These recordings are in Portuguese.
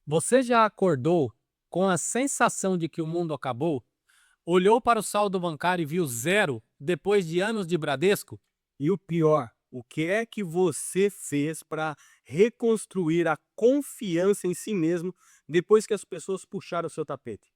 Você já acordou com a sensação de que o mundo acabou? Olhou para o saldo bancário e viu zero depois de anos de Bradesco? E o pior, o que é que você fez para reconstruir a confiança em si mesmo depois que as pessoas puxaram o seu tapete?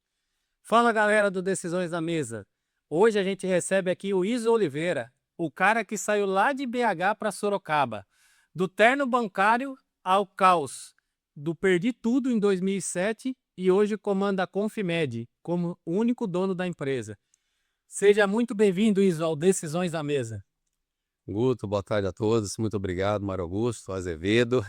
Fala galera do Decisões da Mesa. Hoje a gente recebe aqui o Iso Oliveira, o cara que saiu lá de BH para Sorocaba, do terno bancário ao caos, do perdi tudo em 2007 e hoje comanda a Confimed como único dono da empresa. Seja muito bem-vindo, Iso, ao Decisões da Mesa. Guto, boa tarde a todos. Muito obrigado, Mário Augusto, Azevedo,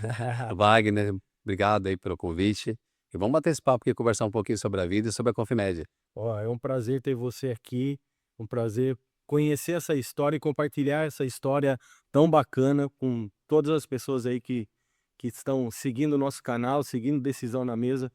Wagner, obrigado aí pelo convite. E vamos bater esse papo aqui, conversar um pouquinho sobre a vida e sobre a Confimédia. Ó, é um prazer ter você aqui, um prazer conhecer essa história e compartilhar essa história tão bacana com todas as pessoas aí que estão seguindo o nosso canal, seguindo Decisão na Mesa.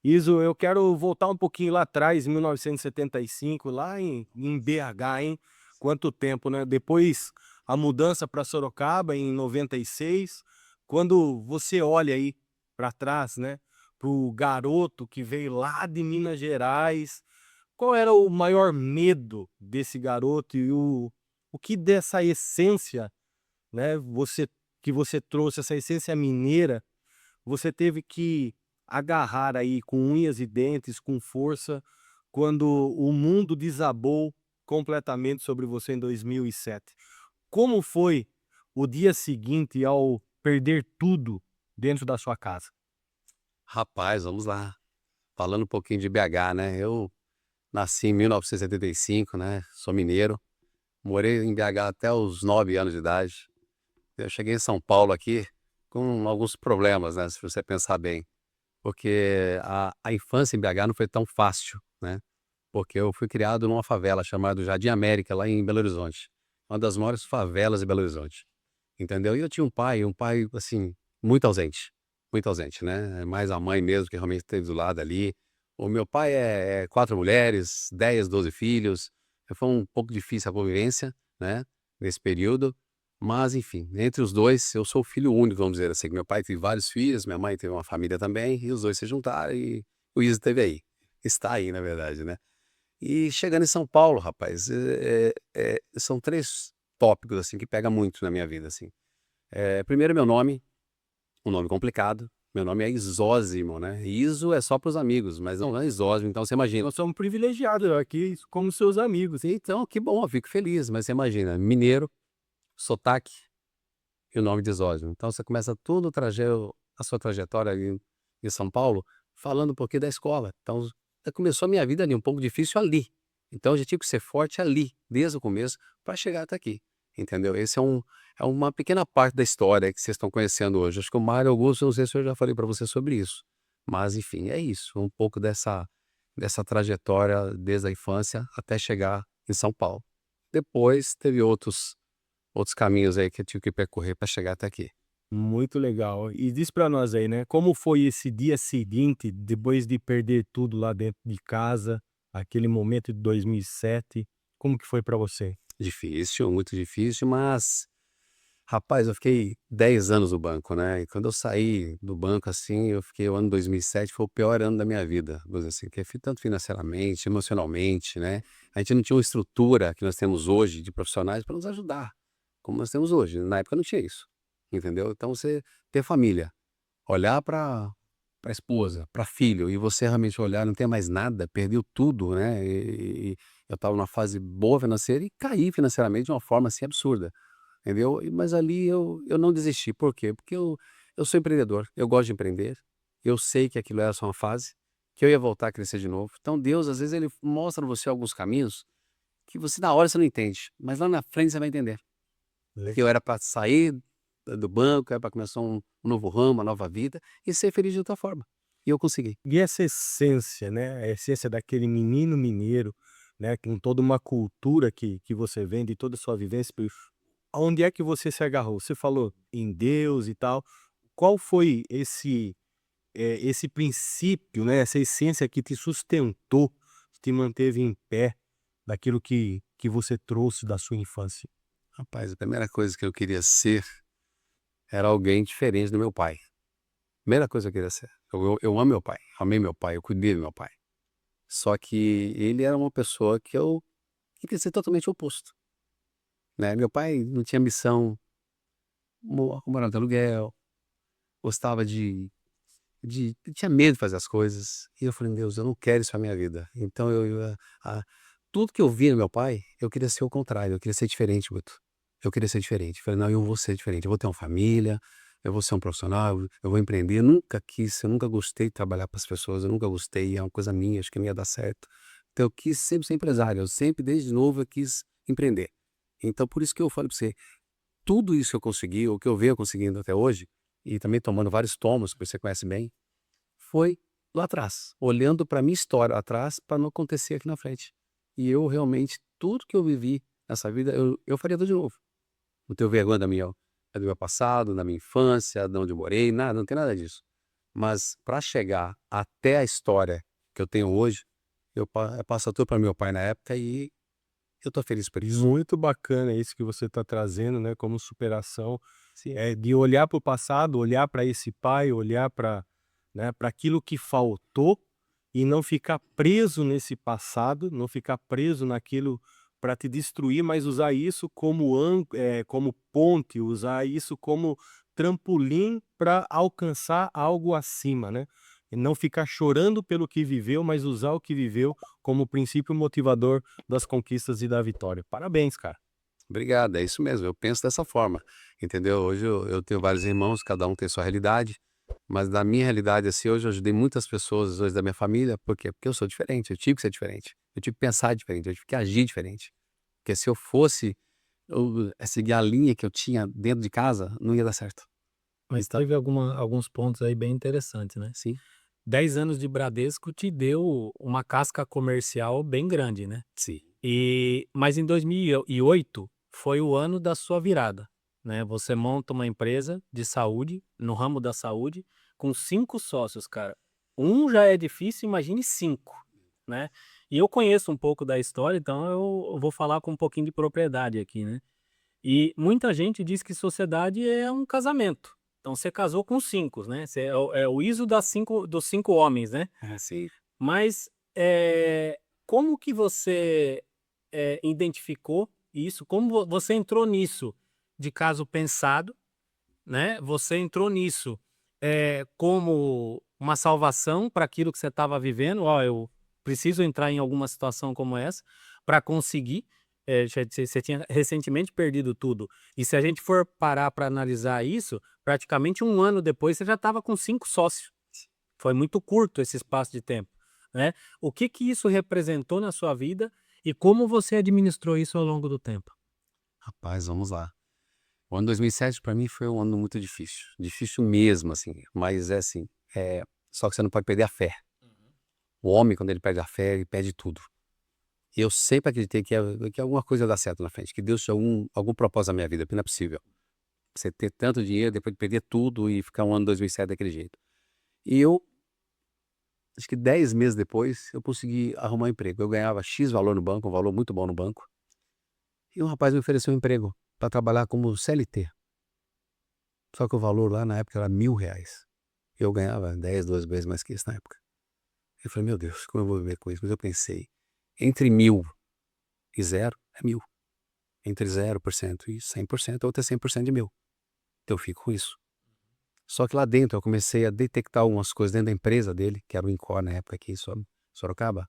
Iso, eu quero voltar um pouquinho lá atrás, em 1975, lá em BH, hein? Quanto tempo, né? Depois a mudança para Sorocaba em 96, quando você olha aí para trás, né? Para o garoto que veio lá de Minas Gerais, qual era o maior medo desse garoto e o que dessa essência, né? Que você trouxe, essa essência mineira, você teve que agarrar aí com unhas e dentes, com força, quando o mundo desabou completamente sobre você em 2007. Como foi o dia seguinte ao perder tudo dentro da sua casa? Rapaz, vamos lá. Falando um pouquinho de BH, né? Eu nasci em 1975, né? Sou mineiro. Morei em BH até os 9 anos de idade. Eu cheguei em São Paulo aqui com alguns problemas, né? Se você pensar bem. Porque a infância em BH não foi tão fácil, né? Porque eu fui criado numa favela chamada Jardim América, lá em Belo Horizonte. Uma das maiores favelas de Belo Horizonte, entendeu? E eu tinha um pai, assim, muito ausente, né? Mais a mãe mesmo que realmente esteve do lado ali. O meu pai é 4 mulheres, 10, 12 filhos. Foi um pouco difícil a convivência, né, nesse período. Mas enfim, entre os 2 eu sou o filho único, vamos dizer assim. Meu pai teve vários filhos, minha mãe teve uma família também, e os 2 se juntaram e o Isa esteve aí. Está aí, na verdade, né? E chegando em São Paulo, rapaz, são 3 tópicos, assim, que pega muito na minha vida, assim. Primeiro meu nome, um nome complicado, meu nome é Isósimo, né, Iso é só para os amigos, mas não é Isósimo, então você imagina. Nós somos privilegiados aqui como seus amigos. Então, que bom, eu fico feliz, mas você imagina, mineiro, sotaque e o nome de Isósimo. Então você começa tudo a sua trajetória ali em São Paulo, falando um pouquinho da escola. Então, começou a minha vida ali, um pouco difícil ali. Então eu já tive que ser forte ali, desde o começo, para chegar até aqui, entendeu? Esse é uma pequena parte da história que vocês estão conhecendo hoje. Acho que o Mário Augusto, não sei se eu já falei para você sobre isso. Mas enfim, é isso, um pouco dessa trajetória desde a infância até chegar em São Paulo. Depois teve outros caminhos aí que eu tive que percorrer para chegar até aqui. Muito legal. E diz pra nós aí, né, como foi esse dia seguinte, depois de perder tudo lá dentro de casa, aquele momento de 2007, como que foi pra você? Difícil, muito difícil, mas, rapaz, eu fiquei 10 anos no banco, né, e quando eu saí do banco, assim, eu fiquei o ano 2007 foi o pior ano da minha vida, vamos dizer assim, que tanto financeiramente, emocionalmente, né, a gente não tinha uma estrutura que nós temos hoje de profissionais para nos ajudar, como nós temos hoje, na época não tinha isso, entendeu? Então você ter família, olhar para esposa, para filho, e você realmente olhar, não tem mais nada, perdeu tudo, né, e eu estava numa fase boa financeira e caí financeiramente de uma forma, assim, absurda, entendeu? Mas ali eu não desisti, por quê? Porque eu sou empreendedor, eu gosto de empreender, eu sei que aquilo era só uma fase, que eu ia voltar a crescer de novo. Então Deus, às vezes, ele mostra a você alguns caminhos que você na hora você não entende, mas lá na frente você vai entender. Que eu Legal. era para sair do banco, era para começar um novo ramo, uma nova vida e ser feliz de outra forma. E eu consegui. E essa essência, né, a essência daquele menino mineiro, né, com toda uma cultura que você vem, de toda a sua vivência, aonde é que você se agarrou? Você falou em Deus e tal, qual foi esse princípio, né, essa essência que te sustentou, te manteve em pé daquilo que você trouxe da sua infância? Rapaz, a primeira coisa que eu queria ser era alguém diferente do meu pai. Primeira coisa que eu queria ser. Eu amo meu pai, amei meu pai, eu cuidei do meu pai. Só que ele era uma pessoa que eu queria ser totalmente oposto, né. Meu pai não tinha ambição, morava de aluguel, gostava de tinha medo de fazer as coisas, e eu falei: "Deus, eu não quero isso pra minha vida". Então tudo que eu via no meu pai, eu queria ser o contrário, eu queria ser diferente, Guto. Eu queria ser diferente. Falei: "Não, eu vou ser diferente, eu vou ter uma família, eu vou ser um profissional, eu vou empreender". Eu nunca quis, eu nunca gostei de trabalhar para as pessoas, eu nunca gostei, é uma coisa minha, acho que não ia dar certo. Então eu quis sempre ser empresário, eu sempre, desde novo, eu quis empreender. Então por isso que eu falo para você, tudo isso que eu consegui, o que eu venho conseguindo até hoje, e também tomando vários tomos, que você conhece bem, foi lá atrás, olhando para minha história atrás para não acontecer aqui na frente. E eu realmente, tudo que eu vivi nessa vida, eu faria tudo de novo. Não tenho vergonha do meu passado, da minha infância, de onde eu morei, nada, não tem nada disso. Mas para chegar até a história que eu tenho hoje, eu passo tudo para meu pai na época e eu tô feliz por isso. Muito bacana isso que você está trazendo, né, como superação, Sim. de olhar para o passado, olhar para esse pai, olhar para, né, para aquilo que faltou e não ficar preso nesse passado, não ficar preso naquilo para te destruir, mas usar isso como como ponte, usar isso como trampolim para alcançar algo acima, né? E não ficar chorando pelo que viveu, mas usar o que viveu como princípio motivador das conquistas e da vitória. Parabéns, cara. Obrigado, é isso mesmo, eu penso dessa forma, entendeu? Hoje eu tenho vários irmãos, cada um tem sua realidade, mas na minha realidade, assim, hoje eu ajudei muitas pessoas hoje da minha família, por quê? Porque eu sou diferente, eu tive que ser diferente, eu tive que pensar diferente, eu tive que agir diferente. Porque se eu fosse seguir a linha que eu tinha dentro de casa, não ia dar certo. Mas Então teve alguns pontos aí bem interessantes, né? sim, 10 anos de Bradesco te deu uma casca comercial bem grande, né? sim, Mas em 2008 foi o ano da sua virada, né? Você monta uma empresa de saúde, no ramo da saúde, com 5 sócios, cara. Um já é difícil, imagine 5, né? E eu conheço um pouco da história, então eu vou falar com um pouquinho de propriedade aqui, né? E muita gente diz que sociedade é um casamento. Então você casou com 5, né? Você é o ISO dos 5 homens, né? sim. Mas, como que você, identificou isso? Como você entrou nisso de caso pensado, né, você entrou nisso, como uma salvação para aquilo que você estava vivendo: "Ó, eu preciso entrar em alguma situação como essa para conseguir", você tinha recentemente perdido tudo. E se a gente for parar para analisar isso, praticamente um ano depois você já estava com 5 sócios. Foi muito curto esse espaço de tempo, né. O que que isso representou na sua vida e como você administrou isso ao longo do tempo? Rapaz, vamos lá. O ano 2007 para mim foi um ano muito difícil, difícil mesmo, assim, mas é assim, só que você não pode perder a fé. O homem, quando ele perde a fé, ele perde tudo. E eu sempre acreditei que alguma coisa ia dar certo na frente, que Deus tinha algum propósito na minha vida, porque não é possível. Você ter tanto dinheiro, depois de perder tudo e ficar um ano 2007 daquele jeito. E eu, acho que 10 meses depois, eu consegui arrumar um emprego. Eu ganhava X valor no banco, um valor muito bom no banco, e um rapaz me ofereceu um emprego para trabalhar como CLT. Só que o valor lá na época era R$ 1.000. Eu ganhava 10, 12 vezes mais que isso na época. Eu falei: "Meu Deus, como eu vou viver com isso?". Mas eu pensei, entre 1.000 e zero é 1.000. Entre 0% e 100%, a outra é 100% de meu. Então eu fico com isso. Só que lá dentro eu comecei a detectar algumas coisas dentro da empresa dele, que era o Incor na época aqui em Sorocaba,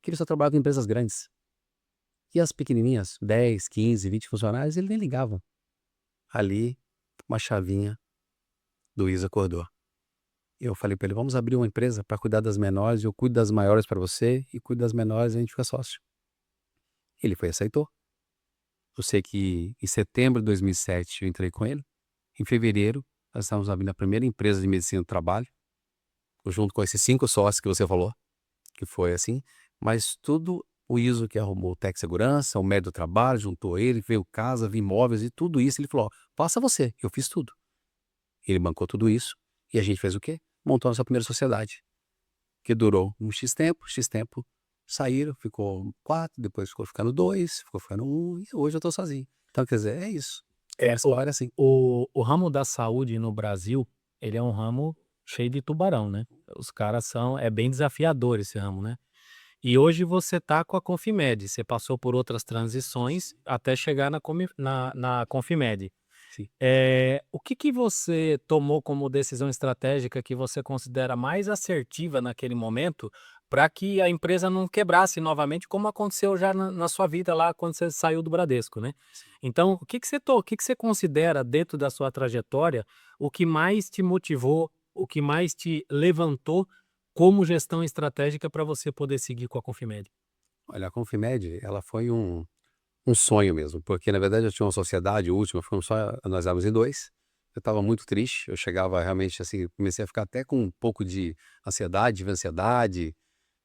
que ele só trabalhava com empresas grandes. E as pequenininhas, 10, 15, 20 funcionários, ele nem ligava. Ali, uma chavinha do Isa acordou. E eu falei para ele: "Vamos abrir uma empresa para cuidar das menores, eu cuido das maiores para você e cuido das menores, a gente fica sócio". Ele foi e aceitou. Eu sei que em setembro de 2007 eu entrei com ele. Em fevereiro, nós estávamos abrindo a primeira empresa de medicina do trabalho, junto com esses 5 sócios que você falou, que foi assim, mas tudo o ISO que arrumou o Tec Segurança, o médico do trabalho, juntou ele, veio casa, veio imóveis e tudo isso, ele falou: "Ó, faça você", eu fiz tudo. Ele bancou tudo isso, e a gente fez o quê? Montou a nossa primeira sociedade, que durou um X tempo, saíram, ficou 4, depois ficou ficando 2, ficou ficando um e hoje eu tô sozinho. Então quer dizer, é isso, a É, o história é assim. o ramo da saúde no Brasil, ele é um ramo cheio de tubarão, né? Os caras é bem desafiador esse ramo, né? E hoje você tá com a Confimed, você passou por outras transições até chegar na Confimed. Sim. O que você tomou como decisão estratégica que você considera mais assertiva naquele momento para que a empresa não quebrasse novamente, como aconteceu já na sua vida lá quando você saiu do Bradesco, né? Então, o que você considera dentro da sua trajetória o que mais te motivou, o que mais te levantou como gestão estratégica para você poder seguir com a Confimed? Olha, a Confimed, ela foi um sonho mesmo, porque na verdade eu tinha uma sociedade última, fomos só nós éramos em 2, eu estava muito triste, eu chegava realmente assim, comecei a ficar até com um pouco de ansiedade,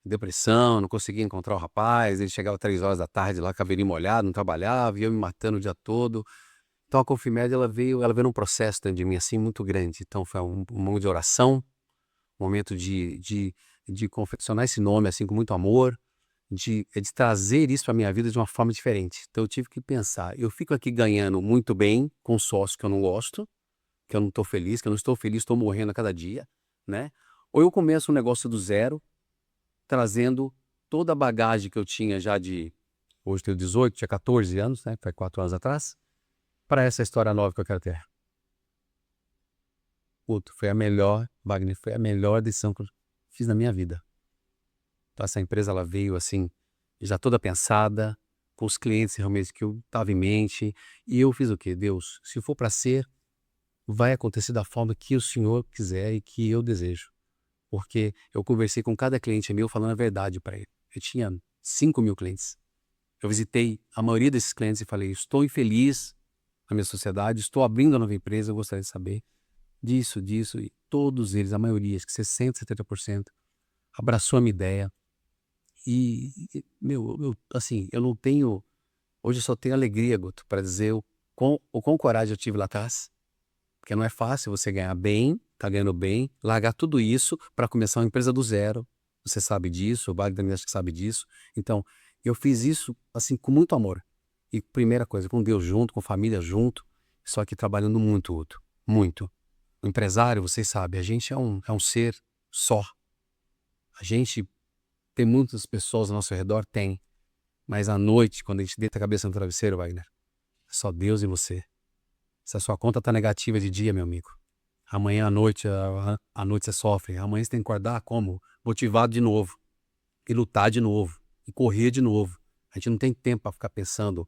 depressão, não conseguia encontrar o rapaz, ele chegava 3 horas da tarde lá, cabelinho molhado, não trabalhava, e eu me matando o dia todo. Então a Confimed, ela veio num processo dentro de mim assim muito grande, então foi um momento de oração, um momento de confeccionar esse nome assim com muito amor, de trazer isso para minha vida de uma forma diferente. Então eu tive que pensar, eu fico aqui ganhando muito bem com um sócio que eu não gosto, que eu não estou feliz, que eu não estou feliz, estou morrendo a cada dia, né? Ou eu começo um negócio do zero, trazendo toda a bagagem que eu tinha já hoje eu tenho 18, tinha 14 anos, né? Foi 4 anos atrás, para essa história nova que eu quero ter. Puto, foi a melhor, Wagner, foi a melhor decisão que eu fiz na minha vida. Então essa empresa, ela veio assim, já toda pensada, com os clientes realmente que eu estava em mente, e eu fiz o quê? Deus, se for para ser, vai acontecer da forma que o Senhor quiser e que eu desejo. Porque eu conversei com cada cliente meu falando a verdade para ele. Eu tinha 5.000 clientes. Eu visitei a maioria desses clientes e falei, estou infeliz na minha sociedade, estou abrindo uma nova empresa, eu gostaria de saber disso, e todos eles, a maioria, acho que 60%, 70%, abraçou a minha ideia. Assim, eu não tenho, hoje eu só tenho alegria, Guto, para dizer o quão coragem eu tive lá atrás, porque não é fácil você ganhar bem, tá ganhando bem, largar tudo isso para começar uma empresa do zero. Você sabe disso, o Wagner também acho que sabe disso. Então, eu fiz isso assim com muito amor. E primeira coisa, com Deus junto, com família junto, só que trabalhando muito, Guto, muito. O empresário, vocês sabem, a gente é um ser só. A gente tem muitas pessoas ao nosso redor, tem. Mas à noite, quando a gente deita a cabeça no travesseiro, Wagner, é só Deus e você. Se a sua conta tá negativa de dia, meu amigo, amanhã à noite você sofre. Amanhã você tem que acordar como? Motivado de novo. E lutar de novo. E correr de novo. A gente não tem tempo para ficar pensando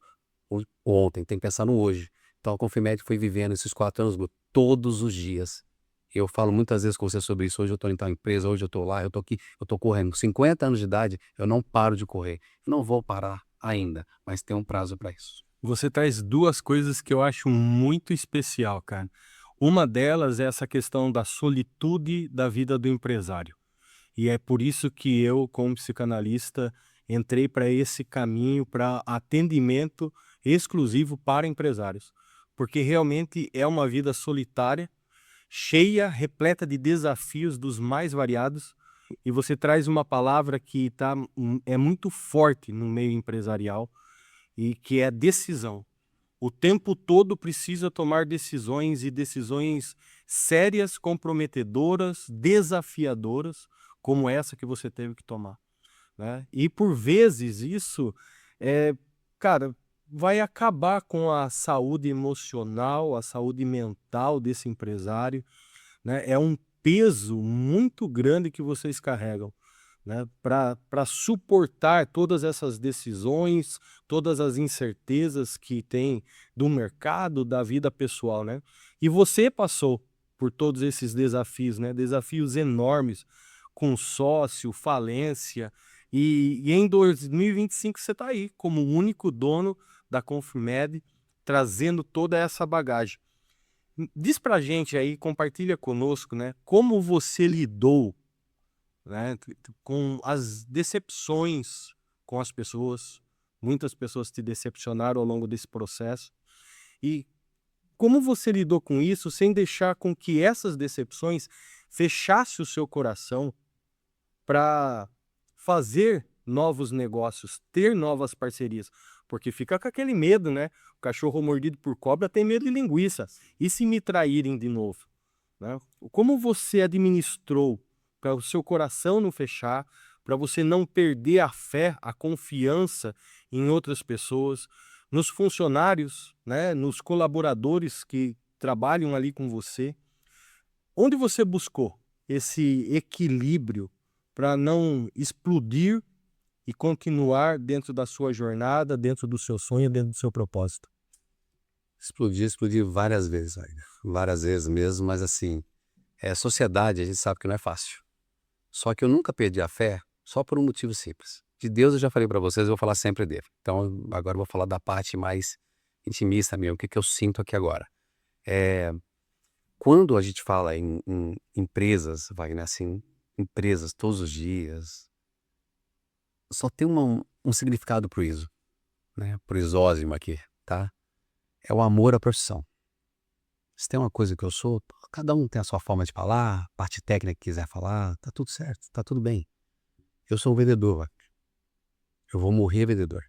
ontem, tem que pensar no hoje. Então a Confimed foi vivendo esses 4 anos todos os dias. Eu falo muitas vezes com você sobre isso. Hoje eu estou em tal empresa, hoje eu estou lá, eu estou aqui, eu estou correndo. 50 anos de idade, eu não paro de correr. Eu não vou parar ainda, mas tem um prazo para isso. Você traz 2 coisas que eu acho muito especial, cara. Uma delas é essa questão da solitude da vida do empresário. E é por isso que eu, como psicanalista, entrei para esse caminho para atendimento exclusivo para empresários. Porque realmente é uma vida solitária, cheia, repleta de desafios dos mais variados. E você traz uma palavra que é muito forte no meio empresarial e que é decisão. O tempo todo precisa tomar decisões e decisões sérias, comprometedoras, desafiadoras, como essa que você teve que tomar, né? E por vezes isso, cara, vai acabar com a saúde emocional, a saúde mental desse empresário, né? É um peso muito grande que vocês carregam, né, para suportar todas essas decisões, todas as incertezas que tem do mercado, da vida pessoal, né? E você passou por todos esses desafios, né? Desafios enormes, com sócio, falência, e em 2025 você está aí como o único dono da Confimed, trazendo toda essa bagagem. Diz pra gente aí, compartilha conosco, né, como você lidou, né, com as decepções com as pessoas. Muitas pessoas te decepcionaram ao longo desse processo. E como você lidou com isso sem deixar com que essas decepções fechasse o seu coração para fazer novos negócios, ter novas parcerias? Porque fica com aquele medo, né? O cachorro mordido por cobra tem medo de linguiça. E se me traírem de novo? né? Como você administrou para o seu coração não fechar, para você não perder a fé, a confiança em outras pessoas, nos funcionários, né, nos colaboradores que trabalham ali com você? Onde você buscou esse equilíbrio para não explodir e continuar dentro da sua jornada, dentro do seu sonho, dentro do seu propósito? Explodi várias vezes, Wagner. Várias vezes mesmo, mas assim, sociedade a gente sabe que não é fácil. Só que eu nunca perdi a fé só por um motivo simples. De Deus eu já falei para vocês, eu vou falar sempre dele. Então agora eu vou falar da parte mais intimista mesmo, o que eu sinto aqui agora. Quando a gente fala em empresas, Wagner, assim, empresas todos os dias, só tem um significado pro ISO, né? Pro isósimo aqui, tá? É o amor à profissão. Se tem uma coisa que eu sou, cada um tem a sua forma de falar, parte técnica que quiser falar, tá tudo certo, tá tudo bem. Eu sou um vendedor, Wagner. Eu vou morrer vendedor.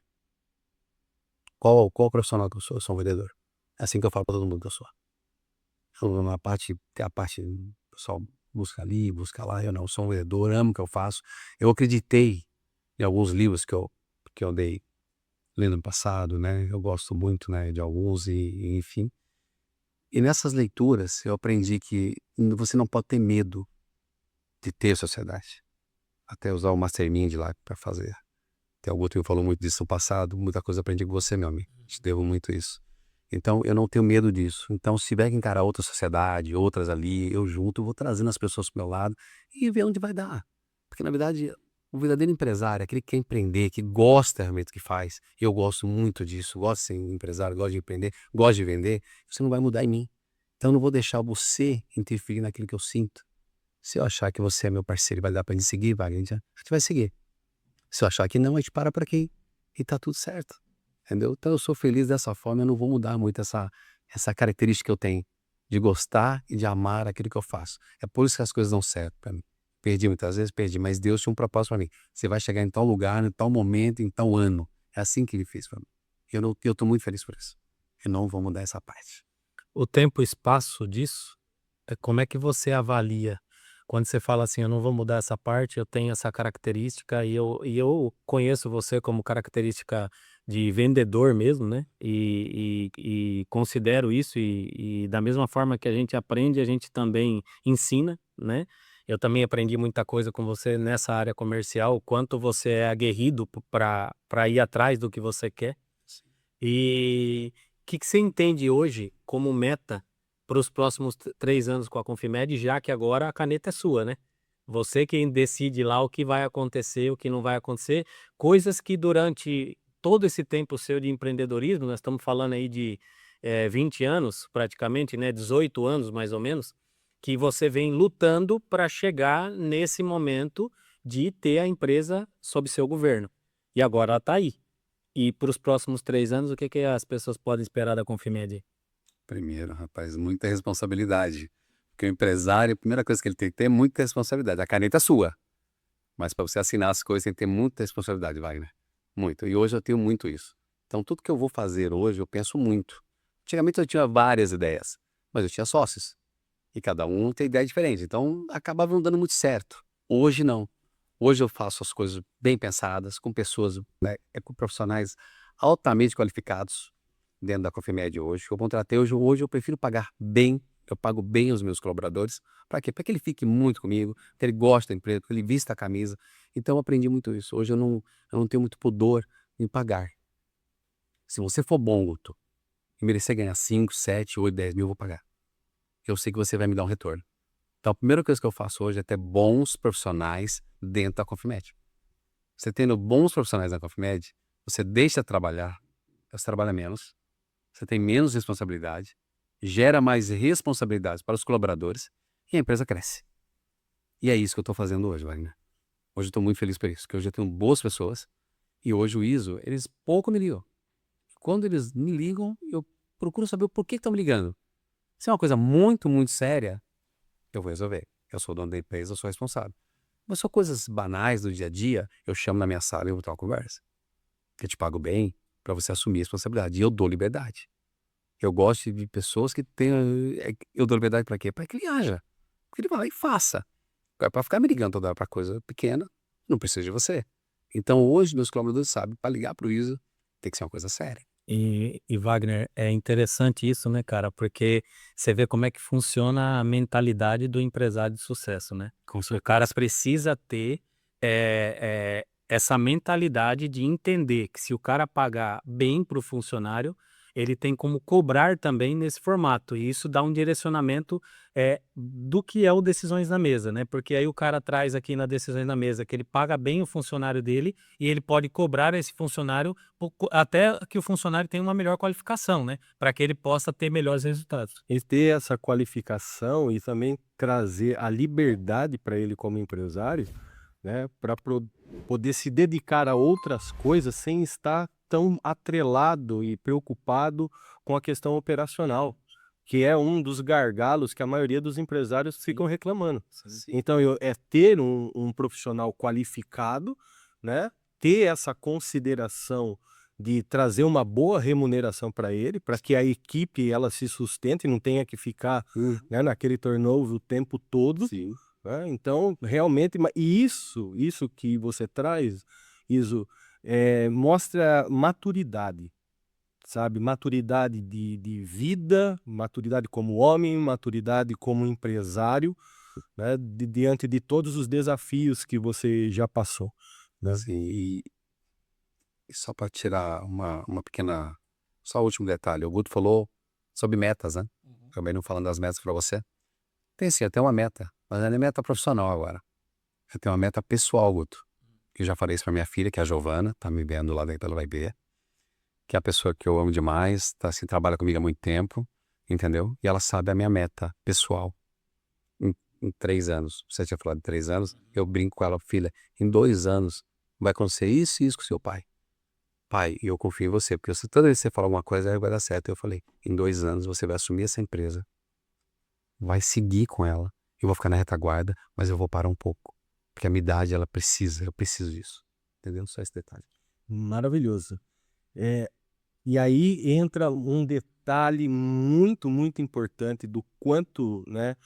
Qual profissional que eu sou? Eu sou um vendedor. É assim que eu falo pra todo mundo que eu sou. Tem a parte, o pessoal busca ali, busca lá, eu não, eu sou um vendedor, amo o que eu faço. Eu acreditei em alguns livros que eu andei lendo no passado, né? Eu gosto muito, né, de alguns enfim. E nessas leituras eu aprendi que você não pode ter medo de ter sociedade. Até usar o Mastermind lá para fazer. Tem algum outro que falou muito disso no passado, muita coisa eu aprendi com você, meu amigo. Te devo muito isso. Então eu não tenho medo disso. Então se tiver que encarar outra sociedade, outras ali, eu junto, vou trazendo as pessoas pro meu lado e ver onde vai dar. Porque na verdade o verdadeiro empresário é aquele que quer empreender, que gosta realmente do que faz. Eu gosto muito disso, gosto de ser empresário, gosto de empreender, gosto de vender. Você não vai mudar em mim. Então eu não vou deixar você interferir naquilo que eu sinto. Se eu achar que você é meu parceiro e vai dar pra gente seguir, Wagner, a gente vai seguir. Se eu achar que não, a gente para por aqui e tá tudo certo, entendeu? Então eu sou feliz dessa forma, eu não vou mudar muito essa característica que eu tenho de gostar e de amar aquilo que eu faço. É por isso que as coisas dão certo pra mim. Perdi muitas vezes, perdi, mas Deus tinha um propósito pra mim. Você vai chegar em tal lugar, em tal momento, em tal ano. É assim que ele fez pra mim. Eu tô muito feliz por isso. Eu não vou mudar essa parte. O tempo e espaço disso, como é que você avalia? Quando você fala assim, eu não vou mudar essa parte, eu tenho essa característica e eu conheço você como característica de vendedor mesmo, né? E considero isso e da mesma forma que a gente aprende, a gente também ensina, né? Eu também aprendi muita coisa com você nessa área comercial, o quanto você é aguerrido para ir atrás do que você quer. E o que você entende hoje como meta para os próximos 3 anos com a Confimed, já que agora a caneta é sua, né? Você quem decide lá o que vai acontecer, o que não vai acontecer, coisas que durante todo esse tempo seu de empreendedorismo, nós estamos falando aí de 20 anos praticamente, né? 18 anos mais ou menos, que você vem lutando para chegar nesse momento de ter a empresa sob seu governo. E agora ela está aí. E para os próximos 3 anos, o que as pessoas podem esperar da Confimed? Primeiro, rapaz, muita responsabilidade. Porque o empresário, a primeira coisa que ele tem que ter é muita responsabilidade. A caneta é sua. Mas para você assinar as coisas tem que ter muita responsabilidade, Wagner. Muito. E hoje eu tenho muito isso. Então tudo que eu vou fazer hoje eu penso muito. Antigamente eu tinha várias ideias, mas eu tinha sócios. E cada um tem ideia diferente. Então acabava não dando muito certo. Hoje não. Hoje eu faço as coisas bem pensadas, com pessoas, né, com profissionais altamente qualificados dentro da Confimed hoje. Eu contratei hoje eu prefiro pagar bem, eu pago bem os meus colaboradores. Para quê? Para que ele fique muito comigo, que ele goste da empresa, que ele vista a camisa. Então eu aprendi muito isso. Hoje eu não tenho muito pudor em pagar. Se você for bom, Guto, e merecer ganhar 5, 7, 8, 10 mil, eu vou pagar. Eu sei que você vai me dar um retorno. Então a primeira coisa que eu faço hoje é ter bons profissionais dentro da Confimed. Você tendo bons profissionais na Confimed, você deixa de trabalhar, você trabalha menos, você tem menos responsabilidade, gera mais responsabilidades para os colaboradores e a empresa cresce. E é isso que eu estou fazendo hoje, Wagner. Hoje eu estou muito feliz por isso, porque hoje eu tenho boas pessoas e hoje o ISO, eles pouco me ligam. Quando eles me ligam, eu procuro saber o porquê que estão me ligando. Se é uma coisa muito, muito séria, eu vou resolver. Eu sou o dono da empresa, eu sou responsável. Mas são coisas banais do dia a dia, eu chamo na minha sala e eu vou ter uma conversa. Eu te pago bem para você assumir a responsabilidade. E eu dou liberdade. Eu gosto de pessoas que tenham. Eu dou liberdade para quê? Para que ele haja. Que ele vá lá e faça. Agora, para ficar me ligando toda hora para coisa pequena, não precisa de você. Então, hoje, meus colaboradores sabem, para ligar para o ISO, tem que ser uma coisa séria. E Wagner, é interessante isso, né, cara? Porque você vê como é que funciona a mentalidade do empresário de sucesso, né? O cara precisa ter essa mentalidade de entender que se o cara pagar bem para o funcionário, ele tem como cobrar também nesse formato. E isso dá um direcionamento do que é o Decisões na Mesa, né? Porque aí o cara traz aqui na Decisões na Mesa que ele paga bem o funcionário dele e ele pode cobrar esse funcionário até que o funcionário tenha uma melhor qualificação, né? Para que ele possa ter melhores resultados. E ter essa qualificação e também trazer a liberdade para ele como empresário, né, para poder se dedicar a outras coisas sem estar tão atrelado e preocupado com a questão operacional, que é um dos gargalos que a maioria dos empresários ficam reclamando. Então, é ter um profissional qualificado, né, ter essa consideração de trazer uma boa remuneração para ele, para que a equipe ela se sustente e não tenha que ficar, né, naquele turnover o tempo todo. Sim. Né? Então, realmente, e isso que você traz, mostra maturidade, sabe? Maturidade de vida, maturidade como homem, maturidade como empresário, né? Diante de todos os desafios que você já passou. Né? Sim, e só para tirar uma pequena. Só o último detalhe. O Guto falou sobre metas, né? Acabei não falando das metas para você. Tem sim, eu tenho uma meta, mas não é meta profissional agora. Eu tenho uma meta pessoal, Guto. Que eu já falei isso para minha filha, que é a Giovana, tá me vendo lá dentro, ela vai ver. Que é a pessoa que eu amo demais, tá, assim, trabalha comigo há muito tempo, entendeu? E ela sabe a minha meta pessoal. Em 3 anos, você tinha falado de 3 anos, eu brinco com ela, filha, em 2 anos vai acontecer isso e isso com seu pai. Pai, eu confio em você, porque toda vez que você fala alguma coisa, vai dar certo. Eu falei, em 2 anos você vai assumir essa empresa, vai seguir com ela, eu vou ficar na retaguarda, mas eu vou parar um pouco, porque a minha idade, ela precisa, eu preciso disso, entendeu? Só esse detalhe. Maravilhoso. E aí entra um detalhe muito, muito importante do quanto, né,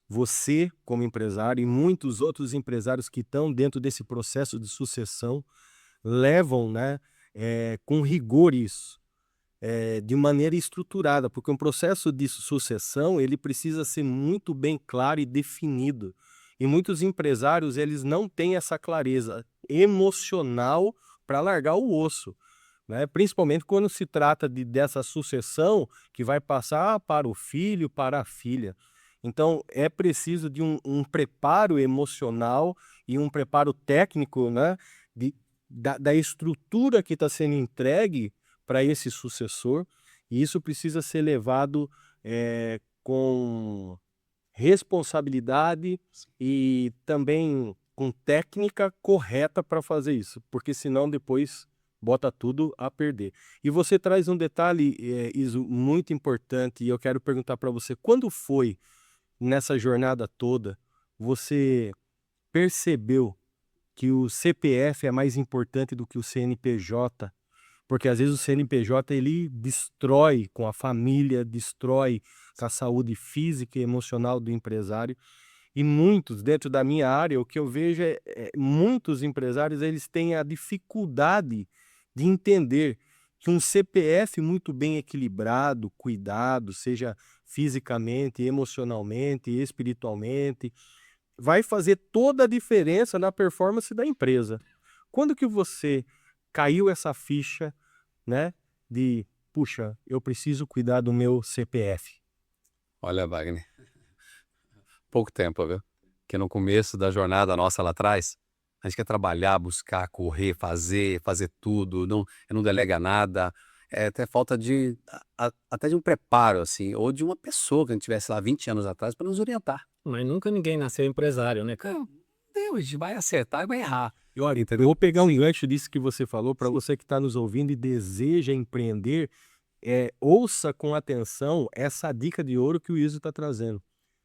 você, como empresário, e muitos outros empresários que estão dentro desse processo de sucessão, levam, né, com rigor isso, de maneira estruturada, porque um processo de sucessão ele precisa ser muito bem claro e definido. E muitos empresários eles não têm essa clareza emocional para largar o osso. Né? Principalmente quando se trata dessa sucessão que vai passar para o filho, para a filha. Então, é preciso de um preparo emocional e um preparo técnico, né, da estrutura que está sendo entregue para esse sucessor, e isso precisa ser levado com responsabilidade e também com técnica correta para fazer isso, porque senão depois bota tudo a perder. E você traz um detalhe, Iso, muito importante, e eu quero perguntar para você, quando foi nessa jornada toda, você percebeu que o CPF é mais importante do que o CNPJ? Porque às vezes o CNPJ ele destrói com a família, destrói com a saúde física e emocional do empresário. E muitos, dentro da minha área, o que eu vejo muitos empresários eles têm a dificuldade de entender que um CPF muito bem equilibrado, cuidado, seja fisicamente, emocionalmente, espiritualmente, vai fazer toda a diferença na performance da empresa. Quando que você caiu essa ficha, né, de, puxa, eu preciso cuidar do meu CPF? Olha, Wagner, pouco tempo, viu? Que no começo da jornada nossa lá atrás, a gente quer trabalhar, buscar, correr, fazer tudo, não delega nada, até falta até de um preparo, assim, ou de uma pessoa que a gente tivesse lá 20 anos atrás para nos orientar. Mas nunca ninguém nasceu empresário, né, cara? Não, Deus, a gente vai acertar e vai errar. E olha, eu vou pegar um gancho disso que você falou, para você que está nos ouvindo e deseja empreender, ouça com atenção essa dica de ouro que o Iso está trazendo.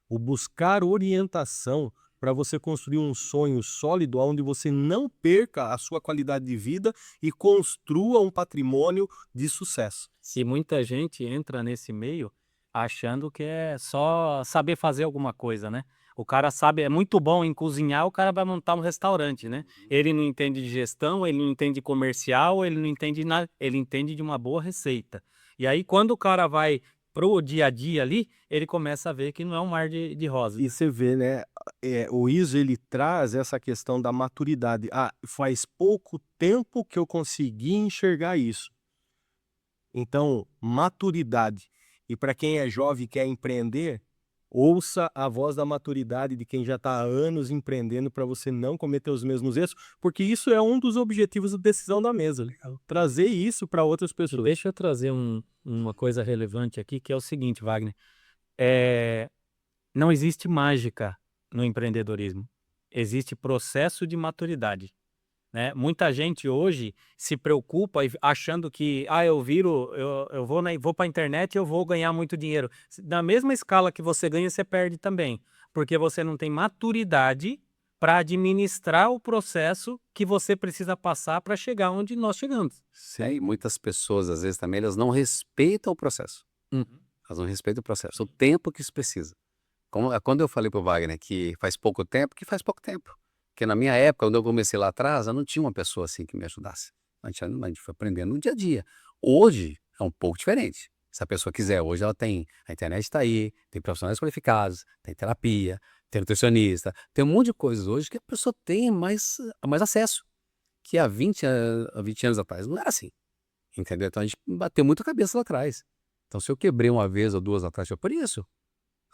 O buscar orientação para você construir um sonho sólido onde você não perca a sua qualidade de vida e construa um patrimônio de sucesso. Se muita gente entra nesse meio achando que é só saber fazer alguma coisa, né? O cara sabe, é muito bom em cozinhar, o cara vai montar um restaurante, né? Ele não entende de gestão, ele não entende de comercial, ele não entende nada, ele entende de uma boa receita. E aí, quando o cara vai pro dia a dia ali, ele começa a ver que não é um mar de rosas. E você vê, né, o ISO ele traz essa questão da maturidade. Faz pouco tempo que eu consegui enxergar isso. Então, maturidade. E para quem é jovem e quer empreender, ouça a voz da maturidade de quem já está há anos empreendendo para você não cometer os mesmos erros, porque isso é um dos objetivos da decisão da mesa. Trazer isso para outras pessoas. Deixa eu trazer uma coisa relevante aqui, que é o seguinte, Wagner. Não existe mágica no empreendedorismo. Existe processo de maturidade, né? Muita gente hoje se preocupa achando que eu vou para a internet e eu vou ganhar muito dinheiro. Na mesma escala que você ganha, você perde também, porque você não tem maturidade para administrar o processo que você precisa passar para chegar onde nós chegamos. E muitas pessoas, às vezes, também, elas não respeitam o processo. Uhum. Elas não respeitam o processo, o tempo que isso precisa. Quando eu falei pro Wagner que faz pouco tempo, Porque na minha época, quando eu comecei lá atrás, eu não tinha uma pessoa assim que me ajudasse. A gente foi aprendendo no dia a dia. Hoje é um pouco diferente. Se a pessoa quiser, hoje ela tem, a internet está aí, tem profissionais qualificados, tem terapia, tem nutricionista, tem um monte de coisas hoje que a pessoa tem mais acesso. Que há 20 anos atrás não era assim. Entendeu? Então a gente bateu muito a cabeça lá atrás. Então se eu quebrei uma vez ou duas atrás, foi por isso.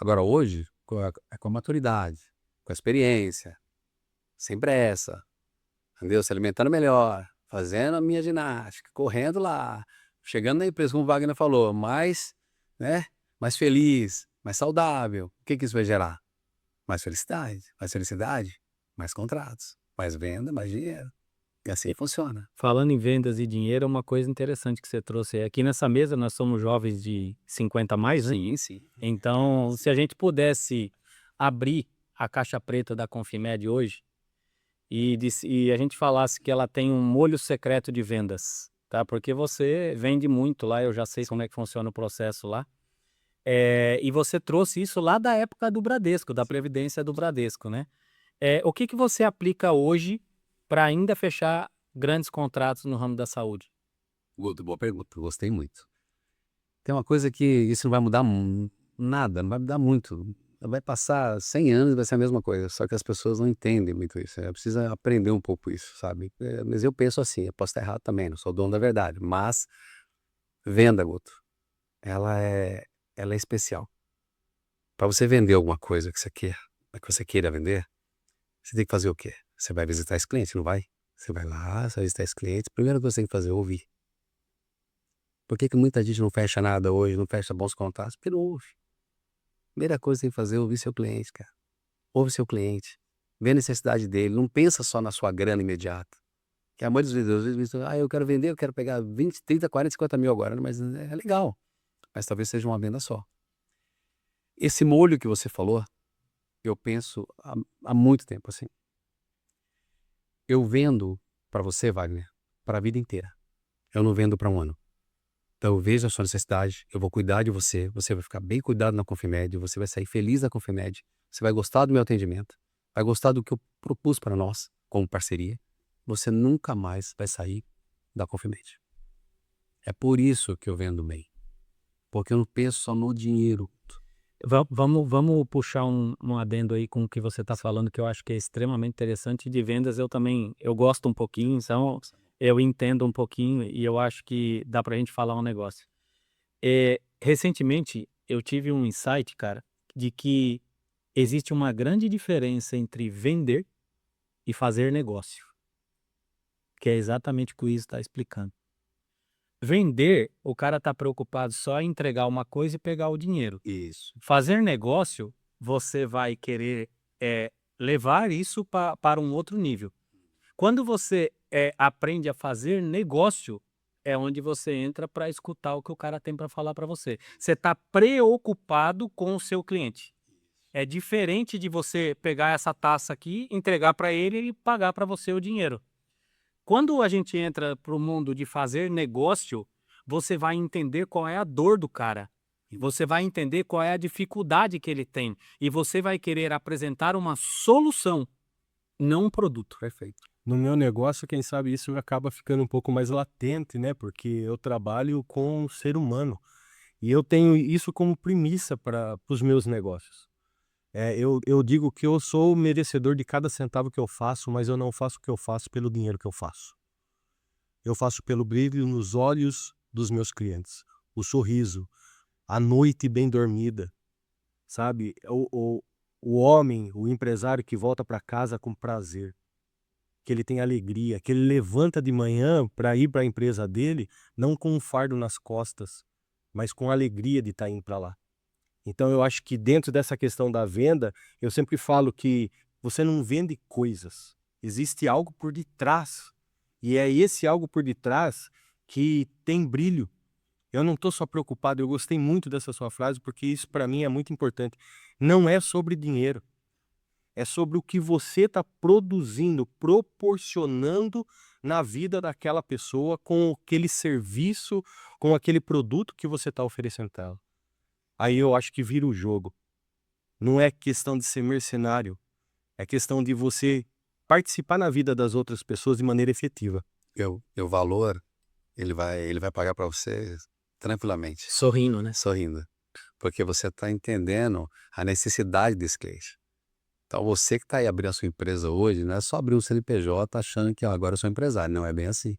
Agora hoje, com a maturidade, com a experiência, sem pressa, entendeu? Se alimentando melhor, fazendo a minha ginástica, correndo lá, chegando na empresa, como o Wagner falou, mais feliz, mais saudável. O que isso vai gerar? Mais felicidade, mais contratos, mais venda, mais dinheiro. E assim funciona. Falando em vendas e dinheiro, é uma coisa interessante que você trouxe aí. Aqui nessa mesa nós somos jovens de 50 a mais, né? Sim, sim. Então, se a gente pudesse abrir a caixa preta da Confimed hoje e a gente falasse que ela tem um molho secreto de vendas, tá? Porque você vende muito lá, eu já sei como é que funciona o processo lá. E você trouxe isso lá da época do Bradesco, da Previdência do Bradesco, né? O que você aplica hoje para ainda fechar grandes contratos no ramo da saúde? Guto, boa pergunta, gostei muito. Tem uma coisa que isso não vai mudar nada, não vai mudar muito. Vai passar 100 anos e vai ser a mesma coisa, só que as pessoas não entendem muito isso. Precisa aprender um pouco isso, sabe? Mas eu penso assim, eu posso estar errado também, não sou dono da verdade, mas venda, Guto, ela é especial. Para você vender alguma coisa que você queira vender, você tem que fazer o quê? Você vai visitar esse cliente, não vai? Você vai lá, você vai visitar esse cliente, a primeira coisa que você tem que fazer é ouvir. Por que muita gente não fecha nada hoje, não fecha bons contratos? Porque não ouve. Primeira coisa que você tem que fazer é ouvir seu cliente, cara. Ouve seu cliente. Vê a necessidade dele. Não pensa só na sua grana imediata. Que a maioria dos vendedores dizem, eu quero vender, eu quero pegar 20, 30, 40, 50 mil agora. Mas é legal. Mas talvez seja uma venda só. Esse molho que você falou, eu penso há muito tempo assim. Eu vendo para você, Wagner, para a vida inteira. Eu não vendo para um ano. Então eu vejo a sua necessidade, eu vou cuidar de você, você vai ficar bem cuidado na Confimed, você vai sair feliz da Confimed, você vai gostar do meu atendimento, vai gostar do que eu propus para nós como parceria, você nunca mais vai sair da Confimed. É por isso que eu vendo bem, porque eu não penso só no dinheiro. Vamos puxar um adendo aí com o que você está falando, que eu acho que é extremamente interessante. De vendas eu gosto um pouquinho, então eu entendo um pouquinho e eu acho que dá pra gente falar um negócio. Recentemente eu tive um insight, cara, de que existe uma grande diferença entre vender e fazer negócio, que é exatamente o que o Izzy está explicando. Vender, o cara tá preocupado só em entregar uma coisa e pegar o dinheiro. Isso. Fazer negócio, você vai querer levar isso para um outro nível. Quando você aprende a fazer negócio, é onde você entra para escutar o que o cara tem para falar para você. Você está preocupado com o seu cliente. É diferente de você pegar essa taça aqui, entregar para ele e ele pagar para você o dinheiro. Quando a gente entra para o mundo de fazer negócio, você vai entender qual é a dor do cara. E você vai entender qual é a dificuldade que ele tem. E você vai querer apresentar uma solução, não um produto. Perfeito. No meu negócio, quem sabe isso acaba ficando um pouco mais latente, né? Porque eu trabalho com o ser humano e eu tenho isso como premissa para os meus negócios. Eu digo que eu sou merecedor de cada centavo que eu faço, mas eu não faço o que eu faço pelo dinheiro que eu faço. Eu faço pelo brilho nos olhos dos meus clientes, o sorriso, a noite bem dormida, sabe? O homem, o empresário que volta para casa com prazer, que ele tem alegria, que ele levanta de manhã para ir para a empresa dele, não com um fardo nas costas, mas com alegria de estar indo para lá. Então eu acho que dentro dessa questão da venda, eu sempre falo que você não vende coisas, existe algo por detrás. E é esse algo por detrás que tem brilho. Eu não estou só preocupado, eu gostei muito dessa sua frase, porque isso para mim é muito importante. Não é sobre dinheiro, é sobre o que você está produzindo, proporcionando na vida daquela pessoa com aquele serviço, com aquele produto que você está oferecendo para ela. Aí eu acho que vira o jogo. Não é questão de ser mercenário, é questão de você participar na vida das outras pessoas de maneira efetiva. O valor, ele vai pagar para você tranquilamente, Sorrindo, né? sorrindo. Porque você está entendendo a necessidade desse cliente. Então, você que está aí abrindo a sua empresa hoje, não é só abrir um CNPJ achando que agora eu sou empresário. Não é bem assim.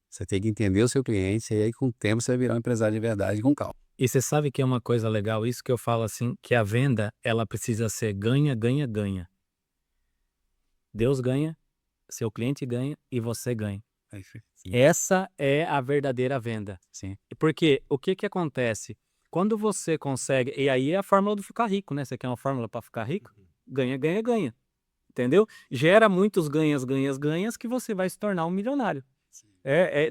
Você tem que entender o seu cliente e aí com o tempo você vai virar um empresário de verdade com calma. E você sabe que é uma coisa legal, isso que eu falo assim, que a venda, ela precisa ser ganha, ganha, ganha. Deus ganha, seu cliente ganha e você ganha. Essa é a verdadeira venda. Sim. Porque o que acontece? Quando você consegue, e aí é a fórmula do ficar rico, né? Você quer uma fórmula para ficar rico? Ganha, ganha, ganha. Entendeu? Gera muitos ganhas, ganhas, ganhas que você vai se tornar um milionário.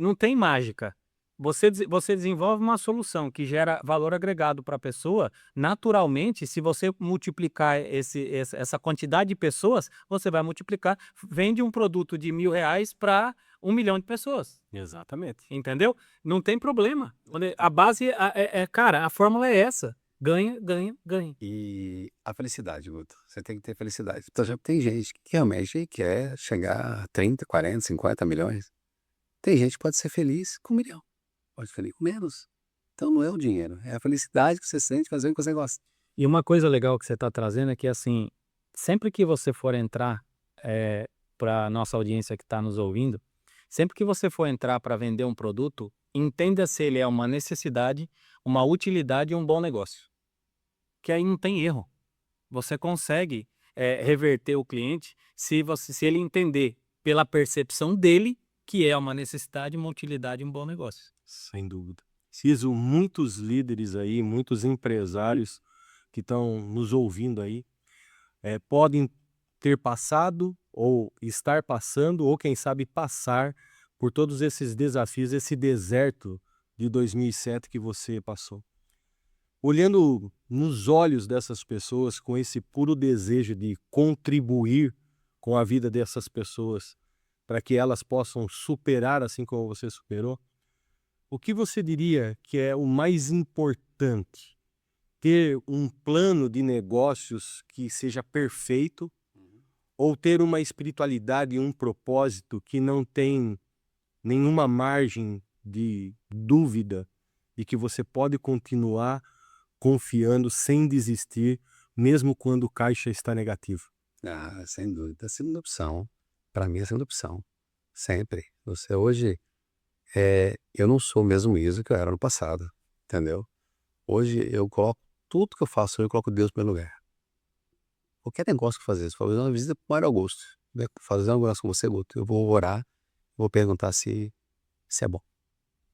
Não tem mágica. Você desenvolve uma solução que gera valor agregado para a pessoa, naturalmente, se você multiplicar essa quantidade de pessoas, você vai multiplicar, vende um produto de R$ 1.000 para 1 milhão de pessoas. Exatamente. Entendeu? Não tem problema. A base, cara, a fórmula é essa. Ganha, ganha, ganha. E a felicidade, Guto. Você tem que ter felicidade. Então, já tem gente que realmente quer chegar a 30, 40, 50 milhões. Tem gente que pode ser feliz com 1 milhão. Pode ser feliz com menos. Então não é o dinheiro, é a felicidade que você sente fazendo o que você gosta. E uma coisa legal que você está trazendo é que, assim, sempre que você for entrar, para a nossa audiência que está nos ouvindo, sempre que você for entrar para vender um produto, entenda se ele é uma necessidade, uma utilidade e um bom negócio. Que aí não tem erro. Você consegue reverter o cliente se ele entender pela percepção dele que é uma necessidade, uma utilidade e um bom negócio. Sem dúvida. Preciso muitos líderes aí, muitos empresários que estão nos ouvindo aí, podem ter passado ou estar passando, ou quem sabe passar por todos esses desafios, esse deserto de 2007 que você passou. Olhando nos olhos dessas pessoas com esse puro desejo de contribuir com a vida dessas pessoas para que elas possam superar assim como você superou, o que você diria que é o mais importante? Ter um plano de negócios que seja perfeito ou ter uma espiritualidade e um propósito que não tem nenhuma margem de dúvida de que você pode continuar confiando sem desistir, mesmo quando o caixa está negativo? Ah, sem dúvida. A segunda opção. Para mim, é a segunda opção. Sempre. Você hoje, eu não sou o mesmo Iso que eu era no passado, entendeu? Hoje eu coloco tudo que eu faço, eu coloco Deus no meu lugar. Qualquer negócio que eu fazer, se for fazer uma visita para o Mário Augusto, fazer um negócio com você, Guto, eu vou orar, vou perguntar se é bom.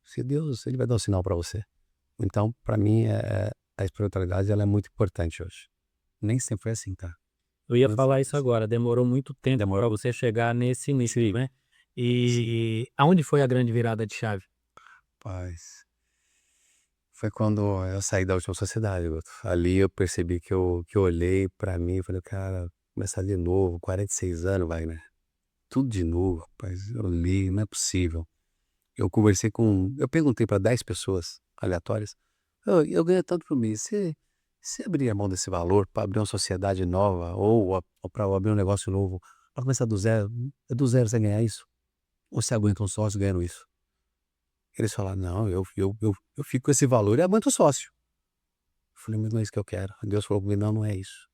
Se Deus, ele vai dar um sinal para você. Então, para mim, a espiritualidade ela é muito importante hoje. Nem sempre foi assim, tá? Eu ia falar isso agora, demorou muito tempo para você chegar nesse início, né? E aonde foi a grande virada de chave? Paz. foi quando eu saí da última sociedade, Guto. Ali eu percebi que eu olhei pra mim e falei, cara, começar de novo, 46 anos, Wagner. Tudo de novo, rapaz. Eu li, não é possível. Eu perguntei pra 10 pessoas aleatórias, eu ganho tanto por mês, você abriria mão desse valor pra abrir uma sociedade nova ou pra abrir um negócio novo, pra começar do zero? É do zero você ganhar isso? Ou você aguenta um sócio ganhando isso? Eles falaram, não, eu fico com esse valor e aguento o sócio. Eu falei, mas não é isso que eu quero. Deus falou comigo, não, não é isso.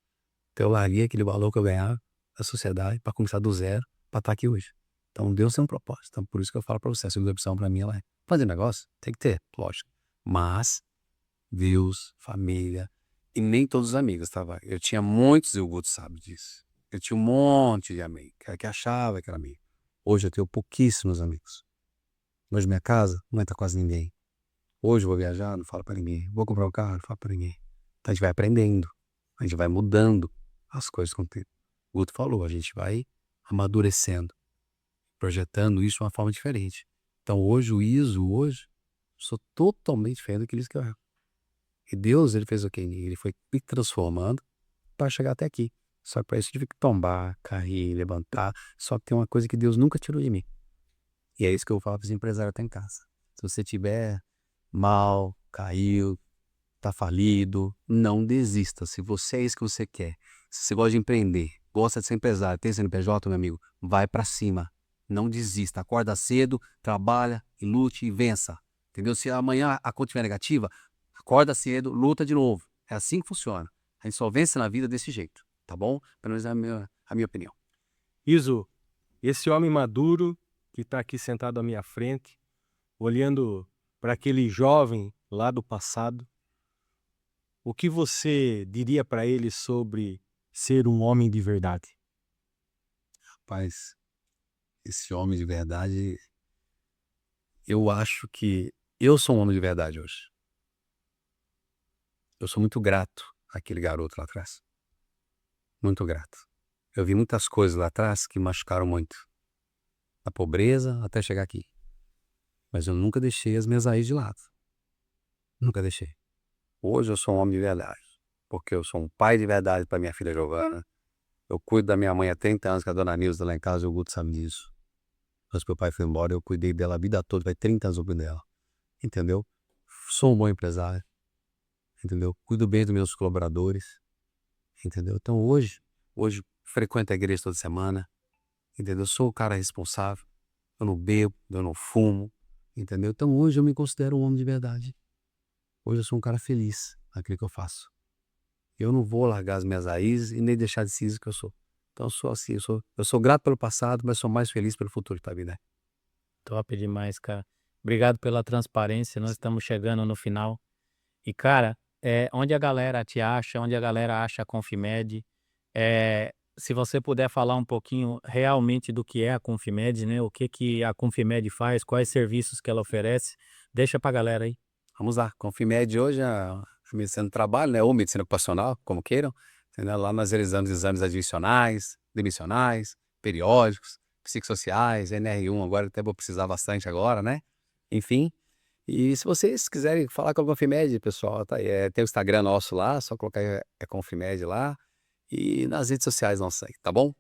Então eu larguei aquele valor que eu ganhava da sociedade para começar do zero para estar aqui hoje. Então Deus tem um propósito. Então por isso que eu falo para você, a segunda opção para mim ela é fazer negócio, tem que ter, lógico. Mas Deus, família e nem todos os amigos, tá? Eu tinha muitos e o Guto sabe disso. Eu tinha um monte de amigo que achava que era amigo. Hoje eu tenho pouquíssimos amigos. Hoje minha casa não entra quase ninguém. Hoje eu vou viajar, não falo para ninguém. Vou comprar um carro, não falo para ninguém. Então a gente vai aprendendo, a gente vai mudando as coisas com o tempo. O Guto falou, a gente vai amadurecendo, projetando isso de uma forma diferente. Então hoje o ISO, sou totalmente diferente daqueles que eu era. E Deus, ele fez o quê? Ele foi me transformando para chegar até aqui. Só que para isso eu tive que tombar, cair, levantar. Só que tem uma coisa que Deus nunca tirou de mim. E é isso que eu falo para os empresários até em casa. Se você tiver mal, caiu, tá falido, não desista. Se você é isso que você quer, se você gosta de empreender, gosta de ser empresário, tem CNPJ, meu amigo, vai para cima. Não desista. Acorda cedo, trabalha e lute e vença. Entendeu? Se amanhã a conta estiver negativa, acorda cedo, luta de novo. É assim que funciona. A gente só vence na vida desse jeito, tá bom? Pelo menos é a minha opinião. Iso, esse homem maduro que está aqui sentado à minha frente, olhando para aquele jovem lá do passado, o que você diria para ele sobre ser um homem de verdade? Rapaz, esse homem de verdade, eu acho que eu sou um homem de verdade hoje. Eu sou muito grato àquele garoto lá atrás. Muito grato. Eu vi muitas coisas lá atrás que machucaram muito. Da pobreza até chegar aqui. Mas eu nunca deixei as minhas raízes de lado. Nunca deixei. Hoje eu sou um homem de verdade. Porque eu sou um pai de verdade para minha filha Giovana. Eu cuido da minha mãe há 30 anos, que a dona Nilza lá em casa, o Guto sabe disso. Antes que meu pai foi embora, eu cuidei dela a vida toda, vai 30 anos eu cuido dela. Entendeu? Sou um bom empresário. Entendeu? Cuido bem dos meus colaboradores. Entendeu? Então hoje frequento a igreja toda semana. Entendeu? Sou o cara responsável. Eu não bebo, eu não fumo. Entendeu? Então hoje eu me considero um homem de verdade. Hoje eu sou um cara feliz naquilo que eu faço. Eu não vou largar as minhas raízes e nem deixar de ser isso que eu sou. Então eu sou assim, eu sou grato pelo passado, mas sou mais feliz pelo futuro que tá vindo, né? Top demais, cara. Obrigado pela transparência. Nós estamos chegando no final. E, cara, onde a galera te acha, onde a galera acha a Confimed, se você puder falar um pouquinho realmente do que é a Confimed, né? O que que a Confimed faz, quais serviços que ela oferece, deixa pra galera aí. Vamos lá, Confimed hoje é a medicina do trabalho, né? Ou medicina ocupacional, como queiram. Entendeu? Lá nós realizamos exames admissionais, demissionais, periódicos, psicossociais, NR1, agora até vou precisar bastante agora, né? Enfim. E se vocês quiserem falar com a Confimed, pessoal, tá aí, tem o Instagram nosso lá, só colocar Confimed lá. E nas redes sociais nossas aí, tá bom?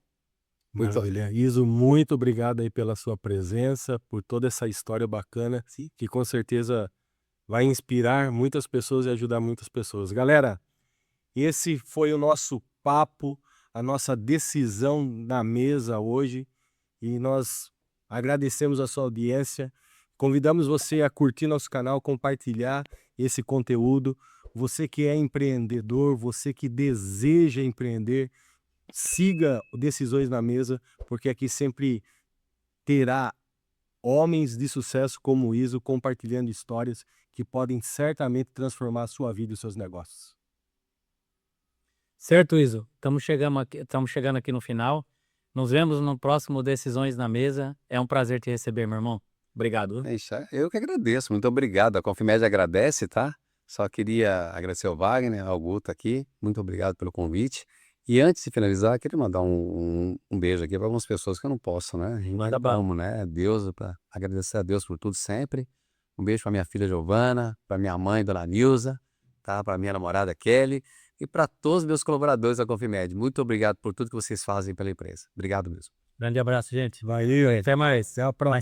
Muito Maravilha. Iso, muito obrigado aí pela sua presença, por toda essa história bacana, que com certeza vai inspirar muitas pessoas e ajudar muitas pessoas. Galera, esse foi o nosso papo, a nossa decisão na mesa hoje, e nós agradecemos a sua audiência. Convidamos você a curtir nosso canal, compartilhar esse conteúdo. Você que é empreendedor, você que deseja empreender, siga o Decisões na Mesa, porque aqui sempre terá homens de sucesso como o Iso compartilhando histórias que podem certamente transformar a sua vida e os seus negócios. Certo, Iso? Estamos chegando aqui no final. Nos vemos no próximo Decisões na Mesa. É um prazer te receber, meu irmão. Obrigado. Eu que agradeço, muito obrigado. A Confimed agradece, tá? Só queria agradecer ao Wagner, ao Guto aqui. Muito obrigado pelo convite. E antes de finalizar, queria mandar um beijo aqui para algumas pessoas que eu não posso, né? Manda bala. Amo, né? Deus, para agradecer a Deus por tudo sempre. Um beijo para minha filha Giovana, para minha mãe, Dona Nilza, tá? Para minha namorada Kelly e para todos os meus colaboradores da Confimed. Muito obrigado por tudo que vocês fazem pela empresa. Obrigado mesmo. Grande abraço, gente. Valeu, Até mais. até a próxima.